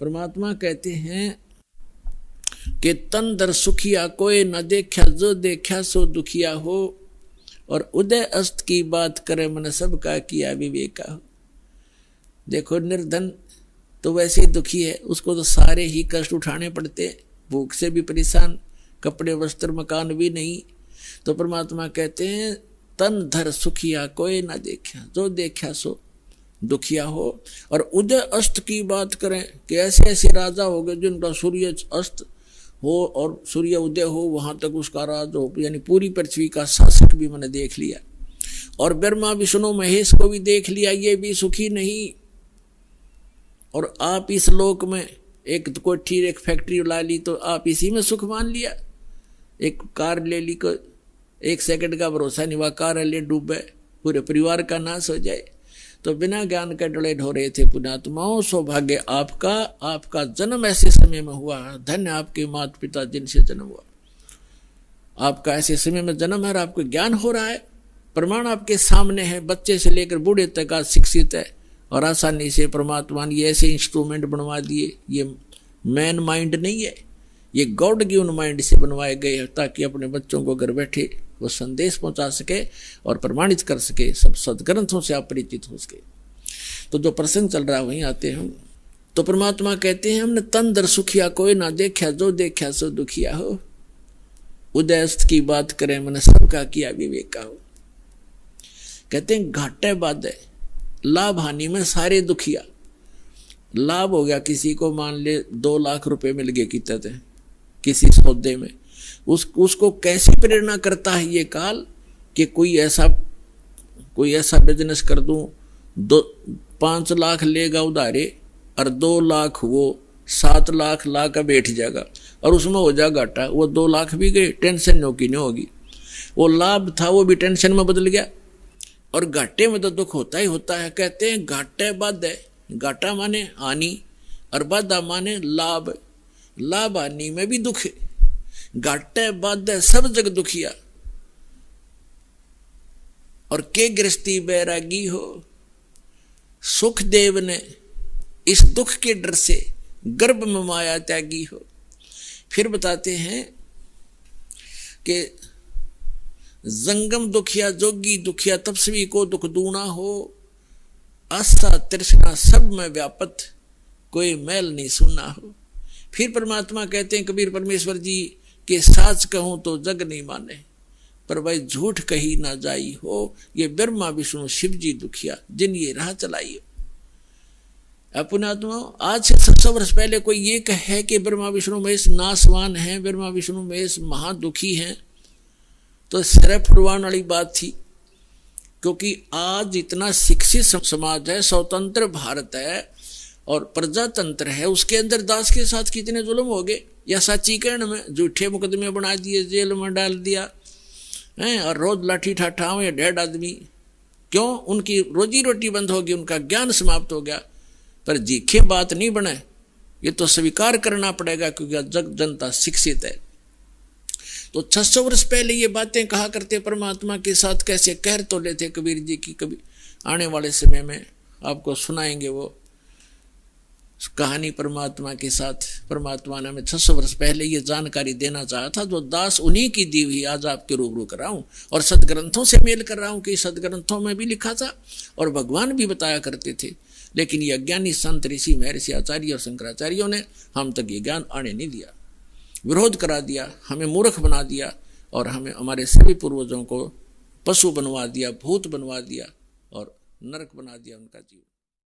परमात्मा कहते हैं कि तन दर सुखिया कोई न देखा, जो देखा सो दुखिया हो, और उदय अस्त की बात करे मन सबका किया विवेका हो। देखो निर्धन तो वैसे ही दुखी है, उसको तो सारे ही कष्ट उठाने पड़ते, भूख से भी परेशान, कपड़े वस्त्र मकान भी नहीं। तो परमात्मा कहते हैं तन धर सुखिया कोई ना देखा, जो देखा सो दुखिया हो। और उदय अस्त की बात करें कि ऐसे ऐसे राजा हो गए जिनका सूर्य अस्त हो और सूर्य उदय हो, वहां तक उसका राज हो, यानी पूरी पृथ्वी का शासक भी मैंने देख लिया। और ब्रह्मा विष्णु महेश को भी देख लिया, ये भी सुखी नहीं। और आप इस लोक में एक कोठी एक फैक्ट्री ला ली तो आप इसी में सुख मान लिया। एक कार ले ली, को एक सेकंड का भरोसा नहीं, वह कार ले डूबे, पूरे परिवार का नाश हो जाए। तो बिना ज्ञान के डले ढो रहे थे पुण्यात्माओं। सौभाग्य आपका, आपका जन्म ऐसे समय में हुआ, धन्य आपके माता पिता जिनसे जन्म हुआ। आपका ऐसे समय में जन्म है और आपको ज्ञान हो रहा है, प्रमाण आपके सामने है, बच्चे से लेकर बूढ़े तक आज शिक्षित है। और आसानी से परमात्मा ने ऐसे इंस्ट्रूमेंट बनवा दिए, ये मैन माइंड नहीं है, ये गॉड गिवन माइंड से बनवाए गए हैं, ताकि अपने बच्चों को घर बैठे वो संदेश पहुंचा सके और प्रमाणित कर सके, सब सदग्रंथों से आप परिचित हो सके। तो जो प्रसंग चल रहा है वहीं आते हैं। तो परमात्मा कहते हैं हमने तन दर सुखिया कोई ना देखा, जो देखा सो दुखिया हो। उदयस्त की बात करें मैंने सबका किया विवेका हो। कहते हैं घाटे बाधे लाभ हानि में सारे दुखिया। लाभ हो गया किसी को, मान ले 2 लाख रुपए मिल गए किसी सौदे में, उसको कैसी प्रेरणा करता है ये काल कि कोई ऐसा बिजनेस कर दूं, 5 लाख लेगा उधारे और 2 लाख वो 7 लाख ला कर बैठ जाएगा और उसमें हो जाएगा घाटा। वो 2 लाख भी गए, टेंशन नहीं होगी। वो लाभ था वो भी टेंशन में बदल गया। और घाटे में तो दुख होता ही होता है। कहते हैं घाटे बाधे, घाटा माने हानि और बाधा माने लाभ। लाभ हानि में भी दुख है, घाटे बाधे सब जग दुखिया। और के गृहस्थी बैरागी हो, सुख देव ने इस दुख के डर से गर्भ में माया त्यागी हो। फिर बताते हैं कि जंगम दुखिया जोगी दुखिया, तपस्वी को दुख दूना हो। आस्था तृष्णा सब में व्यापत, कोई मैल नहीं सुना हो। फिर परमात्मा कहते हैं कबीर परमेश्वर जी के साच कहूं तो जग नहीं माने, पर भाई झूठ कही ना जाई हो। ये ब्रह्मा विष्णु शिव जी दुखिया जिन ये राह चलाई हो। पुण्यात्मा आज से 700 वर्ष पहले कोई ये कहे कि ब्रह्मा विष्णु महेश नासवान हैं, ब्रह्मा विष्णु महेश महादुखी हैं, तो सिर फुड़वाने वाली बात थी। क्योंकि आज इतना शिक्षित समाज है, स्वतंत्र भारत है और प्रजातंत्र है, उसके अंदर दास के साथ कितने जुल्म हो गए। या साचीकरण में झूठे मुकदमे बना दिए, जेल में डाल दिया है, और रोज लाठी ठाठा हुए 1.5 आदमी। क्यों? उनकी रोजी रोटी बंद होगी, उनका ज्ञान समाप्त हो गया। पर जीखे बात नहीं बने, ये तो स्वीकार करना पड़ेगा, क्योंकि जग जनता शिक्षित है। तो 600 वर्ष पहले ये बातें कहा करते परमात्मा के साथ, कैसे कहर तो लेते कबीर जी की। कभी आने वाले समय में आपको सुनाएंगे वो कहानी परमात्मा के साथ। परमात्मा ने हमें 600 वर्ष पहले ये जानकारी देना चाहा था, जो दास उन्हीं की दी हुई आज आपके रूबरू कर रहा हूं और सदग्रंथों से मेल कर रहा हूं कि सदग्रंथों में भी लिखा था और भगवान भी बताया करते थे। लेकिन ये अज्ञानी संत ऋषि महर्षि आचार्य और शंकराचार्यों ने हम तक ये ज्ञान आने नहीं दिया, विरोध करा दिया, हमें मूर्ख बना दिया और हमें हमारे सभी पूर्वजों को पशु बनवा दिया, भूत बनवा दिया और नरक बना दिया उनका जीवन।